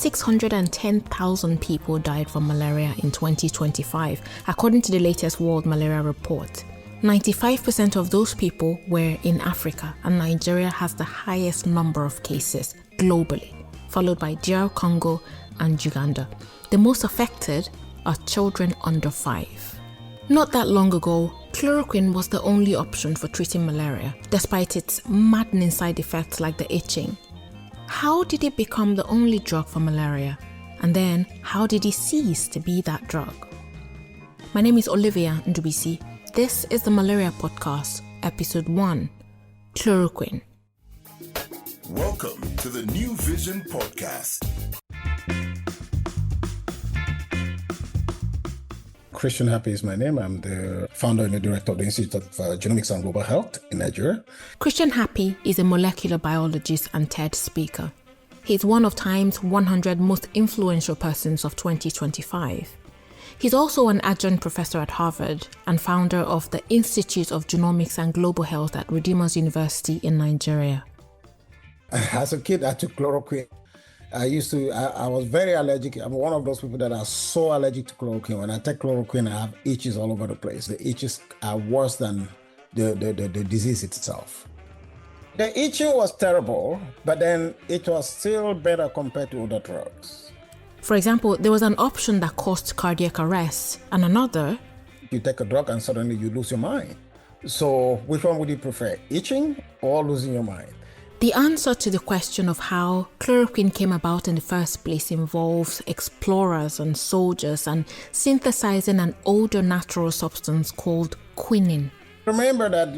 610,000 people died from malaria in 2025, according to the latest World Malaria Report. 95% of those people were in Africa, and Nigeria has the highest number of cases globally, followed by DR Congo and Uganda. The most affected are children under 5. Not that long ago, chloroquine was the only option for treating malaria, despite its maddening side effects like the itching. How did it become the only drug for malaria? And then, how did it cease to be that drug? My name is Olivia Ndubuisi. This is the Malaria Podcast, Episode 1, Chloroquine. Welcome to the New Vision Podcast. Christian Happy is my name. I'm the founder and the director of the Institute of Genomics and Global Health in Nigeria. Christian Happy is a molecular biologist and TED speaker. He's one of Time's 100 most influential persons of 2025. He's also an adjunct professor at Harvard and founder of the Institute of Genomics and Global Health at Redeemers University in Nigeria. As a kid, I took chloroquine. I was very allergic. I'm one of those people that are so allergic to chloroquine. When I take chloroquine, I have itches all over the place. The itches are worse than the disease itself. The itching was terrible, but then it was still better compared to other drugs. For example, there was an option that caused cardiac arrest and another. You take a drug and suddenly you lose your mind. So which one would you prefer, itching or losing your mind? The answer to the question of how chloroquine came about in the first place involves explorers and soldiers and synthesizing an older natural substance called quinine. Remember that,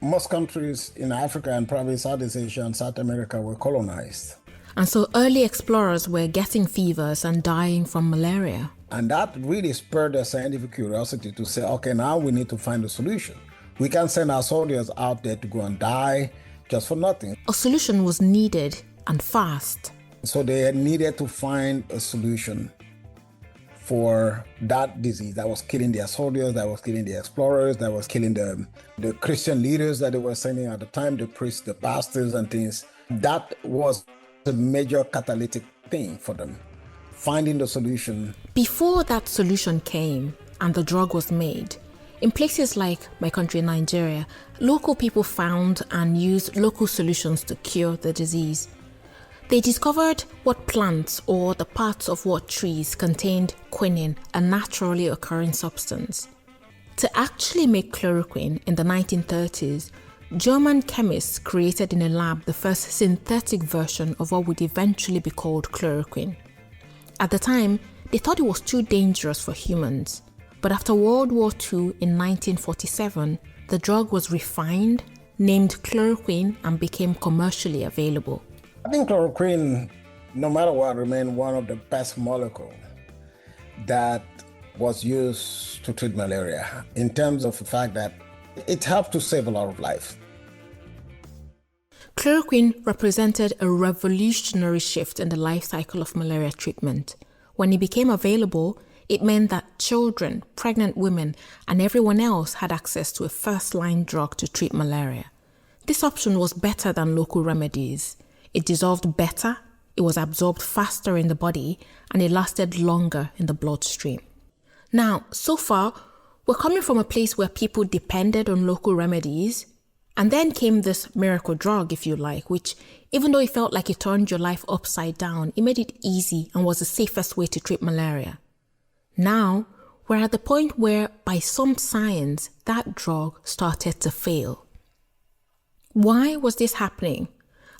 most countries in Africa and probably Southeast Asia and South America were colonized. And so early explorers were getting fevers and dying from malaria. And that really spurred their scientific curiosity to say, okay, now we need to find a solution. We can't send our soldiers out there to go and die just for nothing. A solution was needed and fast. So they needed to find a solution for that disease that was killing their soldiers, that was killing the explorers, that was killing the Christian leaders that they were sending at the time, the priests, the pastors and things. That was a major catalytic thing for them, finding the solution. Before that solution came and the drug was made, in places like my country, Nigeria, local people found and used local solutions to cure the disease. They discovered what plants or the parts of what trees contained quinine, a naturally occurring substance. To actually make chloroquine in the 1930s, German chemists created in a lab the first synthetic version of what would eventually be called chloroquine. At the time, they thought it was too dangerous for humans. But after World War II in 1947, the drug was refined, named chloroquine, and became commercially available. I think chloroquine, no matter what, remained one of the best molecules that was used to treat malaria in terms of the fact that it helped to save a lot of lives. Chloroquine represented a revolutionary shift in the life cycle of malaria treatment. When it became available, it meant that children, pregnant women, and everyone else had access to a first-line drug to treat malaria. This option was better than local remedies. It dissolved better, it was absorbed faster in the body, and it lasted longer in the bloodstream. Now, so far, we're coming from a place where people depended on local remedies, and then came this miracle drug, if you like, which, even though it felt like it turned your life upside down, it made it easy and was the safest way to treat malaria. Now, we're at the point where, by some science, that drug started to fail. Why was this happening?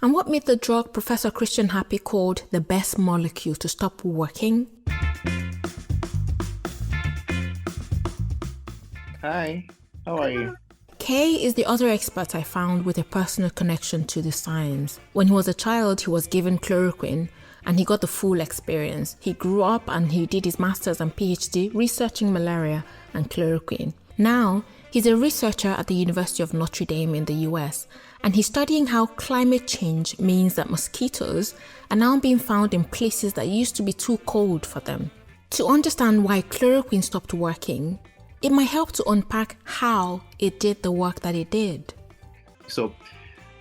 And what made the drug Professor Christian Happy called the best molecule to stop working? Hi, how are you? Kay is the other expert I found with a personal connection to the science. When he was a child, he was given chloroquine, and he got the full experience. He grew up and he did his master's and PhD researching malaria and chloroquine. Now, he's a researcher at the University of Notre Dame in the US, and he's studying how climate change means that mosquitoes are now being found in places that used to be too cold for them. To understand why chloroquine stopped working, it might help to unpack how it did the work that it did. So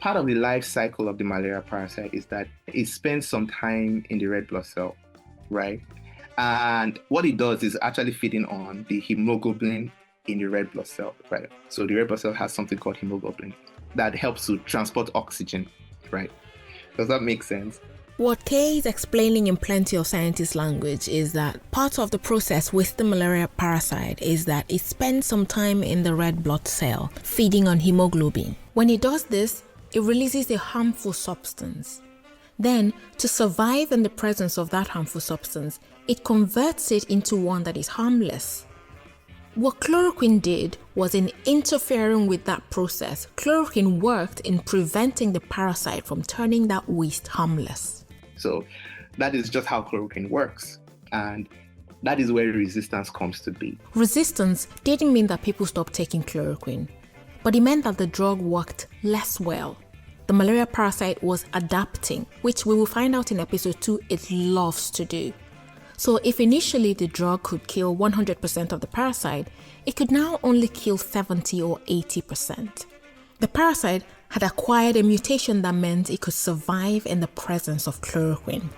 part of the life cycle of the malaria parasite is that it spends some time in the red blood cell, right? And what it does is actually feeding on the hemoglobin in the red blood cell, right? So the red blood cell has something called hemoglobin that helps to transport oxygen, right? Does that make sense? What Kay is explaining in plenty of scientist language is that part of the process with the malaria parasite is that it spends some time in the red blood cell, feeding on hemoglobin. When it does this, it releases a harmful substance. Then, to survive in the presence of that harmful substance, it converts it into one that is harmless. What chloroquine did was, in interfering with that process, chloroquine worked in preventing the parasite from turning that waste harmless. So that is just how chloroquine works. And that is where resistance comes to be. Resistance didn't mean that people stopped taking chloroquine, but it meant that the drug worked less well. The malaria parasite was adapting, which we will find out in episode 2 it loves to do. So if initially the drug could kill 100% of the parasite, it could now only kill 70 or 80%. The parasite had acquired a mutation that meant it could survive in the presence of chloroquine.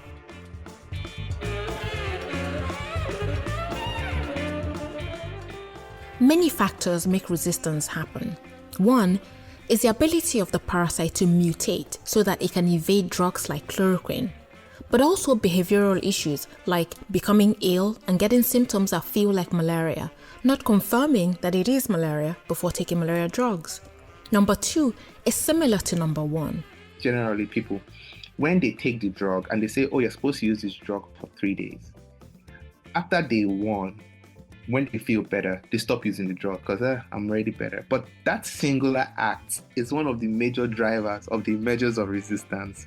Many factors make resistance happen. One is the ability of the parasite to mutate so that it can evade drugs like chloroquine, but also behavioral issues like becoming ill and getting symptoms that feel like malaria, not confirming that it is malaria before taking malaria drugs. Number 2 is similar to number 1. Generally, people, when they take the drug and they say, oh, you're supposed to use this drug for 3 days, after day 1, when they feel better, they stop using the drug because I'm already better. But that singular act is one of the major drivers of the measures of resistance.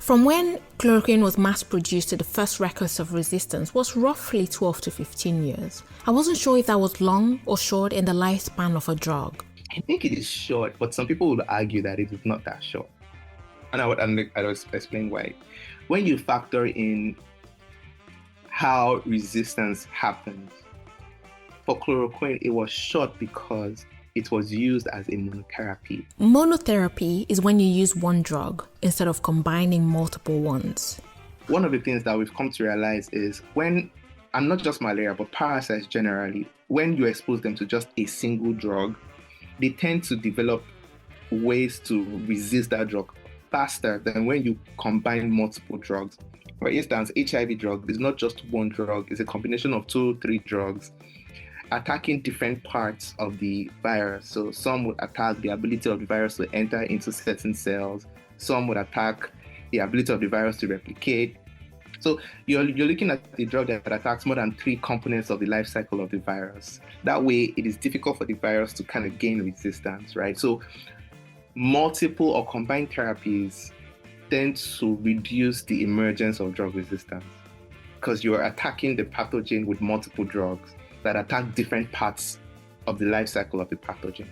From when chloroquine was mass-produced to the first records of resistance was roughly 12 to 15 years. I wasn't sure if that was long or short in the lifespan of a drug. I think it is short, but some people would argue that it is not that short. And I'll explain why. When you factor in how resistance happens, for chloroquine, it was short because it was used as a monotherapy. Monotherapy is when you use one drug instead of combining multiple ones. One of the things that we've come to realize is when, and not just malaria, but parasites generally, when you expose them to just a single drug, they tend to develop ways to resist that drug faster than when you combine multiple drugs. For instance, HIV drug is not just one drug, it's a combination of 2, 3 drugs attacking different parts of the virus. So some would attack the ability of the virus to enter into certain cells. Some would attack the ability of the virus to replicate. So you're looking at a drug that attacks more than 3 components of the life cycle of the virus. That way, it is difficult for the virus to kind of gain resistance, right? So multiple or combined therapies tend to reduce the emergence of drug resistance because you're attacking the pathogen with multiple drugs that attack different parts of the life cycle of the pathogen.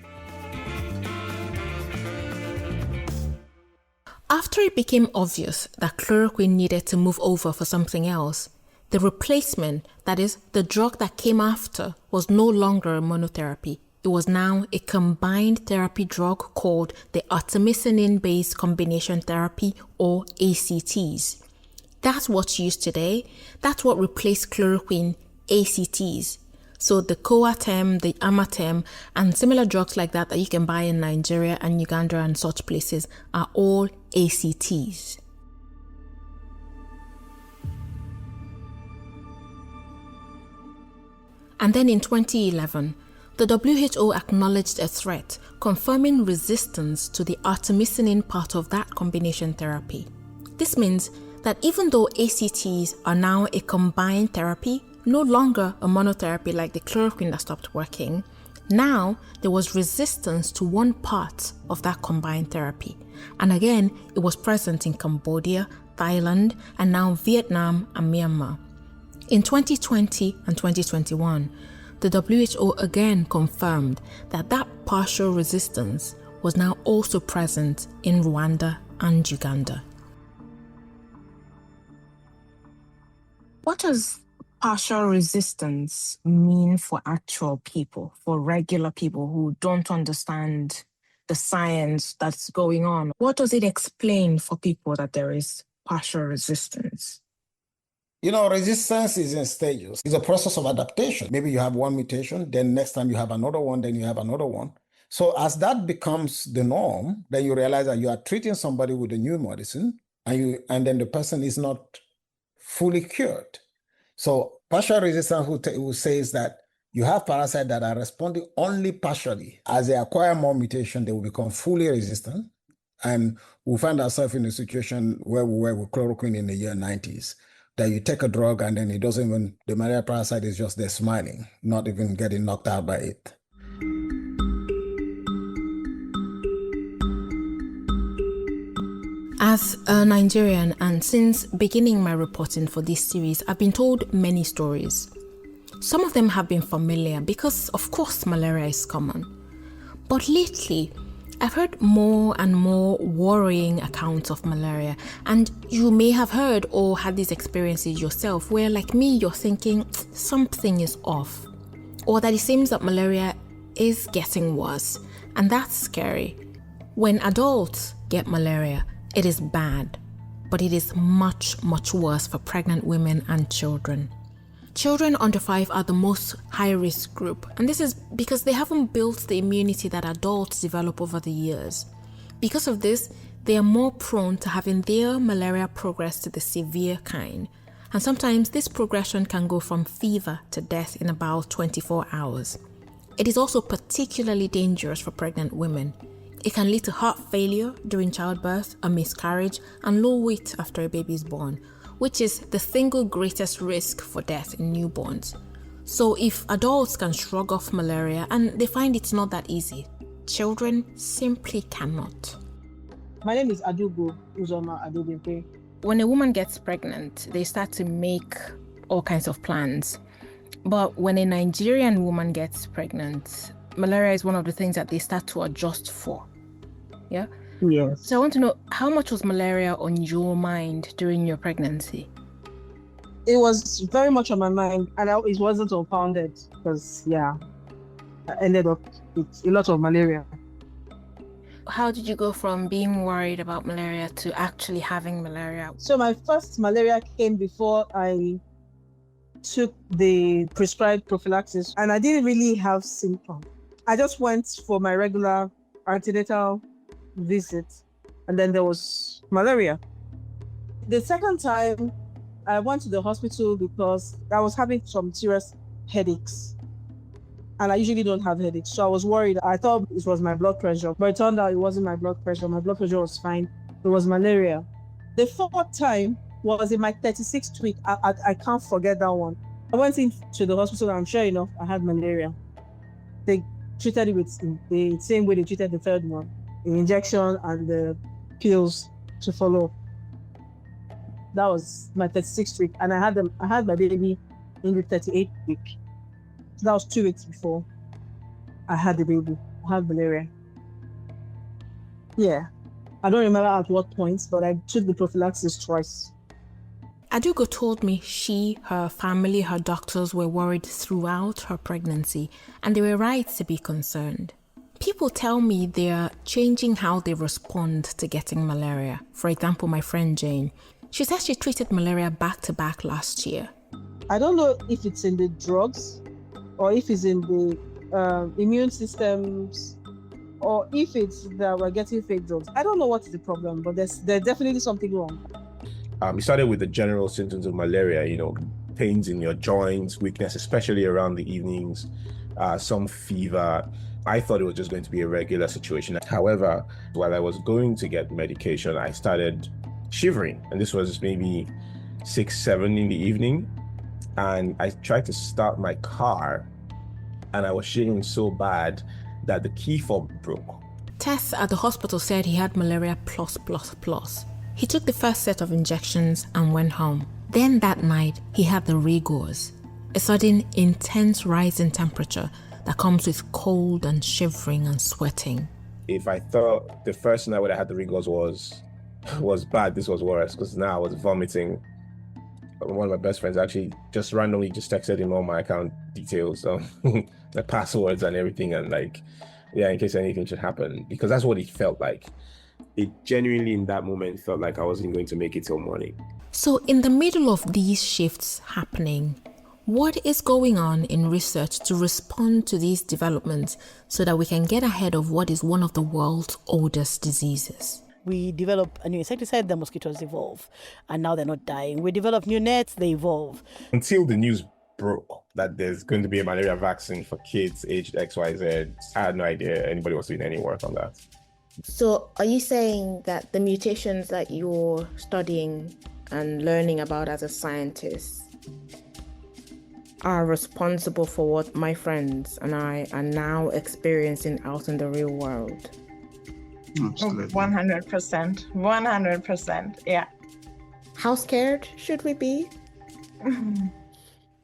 After it became obvious that chloroquine needed to move over for something else, the replacement, that is, the drug that came after, was no longer a monotherapy. It was now a combined therapy drug called the artemisinin-based combination therapy, or ACTs. That's what's used today. That's what replaced chloroquine, ACTs. So the Coartem, the Amatem, and similar drugs like that you can buy in Nigeria and Uganda and such places are all ACTs. And then in 2011, the WHO acknowledged a threat, confirming resistance to the artemisinin part of that combination therapy. This means that even though ACTs are now a combined therapy, no longer a monotherapy like the chloroquine that stopped working, now there was resistance to one part of that combined therapy. And again, it was present in Cambodia, Thailand, and now Vietnam and Myanmar. In 2020 and 2021, the WHO again confirmed that that partial resistance was now also present in Rwanda and Uganda. What does partial resistance mean for actual people, for regular people who don't understand the science that's going on. What does it explain for people that there is partial resistance? Resistance is in stages. It's a process of adaptation. Maybe you have one mutation, then next time you have another one, then you have another one. So as that becomes the norm, then you realize that you are treating somebody with a new medicine, and then the person is not fully cured. So partial resistance who says that you have parasites that are responding only partially. As they acquire more mutation, they will become fully resistant. And we find ourselves in a situation where we were with chloroquine in the year 90s, that you take a drug and then the malaria parasite is just there smiling, not even getting knocked out by it. As a Nigerian, and since beginning my reporting for this series, I've been told many stories. Some of them have been familiar because, of course, malaria is common. But lately, I've heard more and more worrying accounts of malaria, and you may have heard or had these experiences yourself where, like me, you're thinking something is off, or that it seems that malaria is getting worse, and that's scary. When adults get malaria, it is bad, but it is much, much worse for pregnant women and children. Children under 5 are the most high-risk group, and this is because they haven't built the immunity that adults develop over the years. Because of this, they are more prone to having their malaria progress to the severe kind, and sometimes this progression can go from fever to death in about 24 hours. It is also particularly dangerous for pregnant women. It can lead to heart failure during childbirth, a miscarriage, and low weight after a baby is born, which is the single greatest risk for death in newborns. So if adults can shrug off malaria and they find it's not that easy, children simply cannot. My name is Adugo Uzoma Adobimpe. When a woman gets pregnant, they start to make all kinds of plans. But when a Nigerian woman gets pregnant, malaria is one of the things that they start to adjust for. Yeah? Yes. So I want to know, how much was malaria on your mind during your pregnancy? It was very much on my mind, and it wasn't unfounded because, I ended up with a lot of malaria. How did you go from being worried about malaria to actually having malaria? So my first malaria came before I took the prescribed prophylaxis, and I didn't really have symptoms. I just went for my regular antenatal visit, and then there was malaria. The second time, I went to the hospital because I was having some serious headaches, and I usually don't have headaches, so I was worried. I thought it was my blood pressure, but it turned out it wasn't my blood pressure. My blood pressure was fine. It was malaria. The fourth time was in my 36th week. I can't forget that one. I went into the hospital, and sure enough, I had malaria. They treated it with the same way they treated the third one, the injection and the pills to follow. That was my 36th week, and I had my baby in the 38th week. So that was 2 weeks before I had the baby. I had malaria. Yeah, I don't remember at what point, but I took the prophylaxis twice. Adugo told me she, her family, her doctors were worried throughout her pregnancy, and they were right to be concerned. People tell me they are changing how they respond to getting malaria. For example, my friend Jane, she says she treated malaria back-to-back last year. I don't know if it's in the drugs or if it's in the immune systems or if it's that we're getting fake drugs. I don't know what's the problem, but there's definitely something wrong. We started with the general symptoms of malaria, pains in your joints, weakness, especially around the evenings, some fever. I thought it was just going to be a regular situation. However, while I was going to get medication, I started shivering. And this was maybe 6, 7 in the evening. And I tried to start my car, and I was shivering so bad that the key fob broke. Tests at the hospital said he had malaria plus. He took the first set of injections and went home. Then that night, he had the rigors, a sudden intense rise in temperature that comes with cold and shivering and sweating. If I thought the first night when I had the rigors was bad, this was worse, because now I was vomiting. One of my best friends actually just randomly texted him all my account details, the passwords and everything, and Yeah, in case anything should happen, because that's what it felt like. It genuinely in that moment felt like I wasn't going to make it till morning. So, in the middle of these shifts happening, what is going on in research to respond to these developments so that we can get ahead of what is one of the world's oldest diseases? We develop a new insecticide, the mosquitoes evolve, and now they're not dying. We develop new nets, they evolve. Until the news broke that there's going to be a malaria vaccine for kids aged XYZ, I had no idea anybody was doing any work on that. So are you saying that the mutations that you're studying and learning about as a scientist are responsible for what my friends and I are now experiencing out in the real world? Absolutely. 100%. 100%. Yeah. How scared should we be?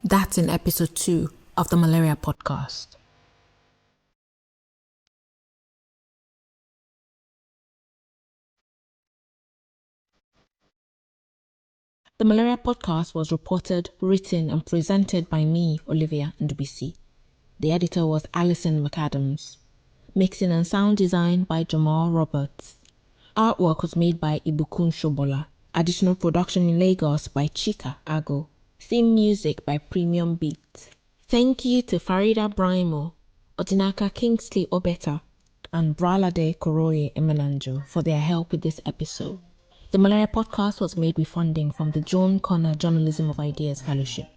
That's in episode 2 of the Malaria Podcast. The Malaria Podcast was reported, written, and presented by me, Olivia Ndubuisi. The editor was Alison McAdams. Mixing and sound design by Jamal Roberts. Artwork was made by Ibukun Shobola. Additional production in Lagos by Chika Ago. Theme music by Premium Beat. Thank you to Farida Brahimo, Odinaka Kingsley Obeta, and Bralade Koroye Emenanjo for their help with this episode. The Malaria Podcast was made with funding from the Joan Connor Journalism of Ideas Fellowship.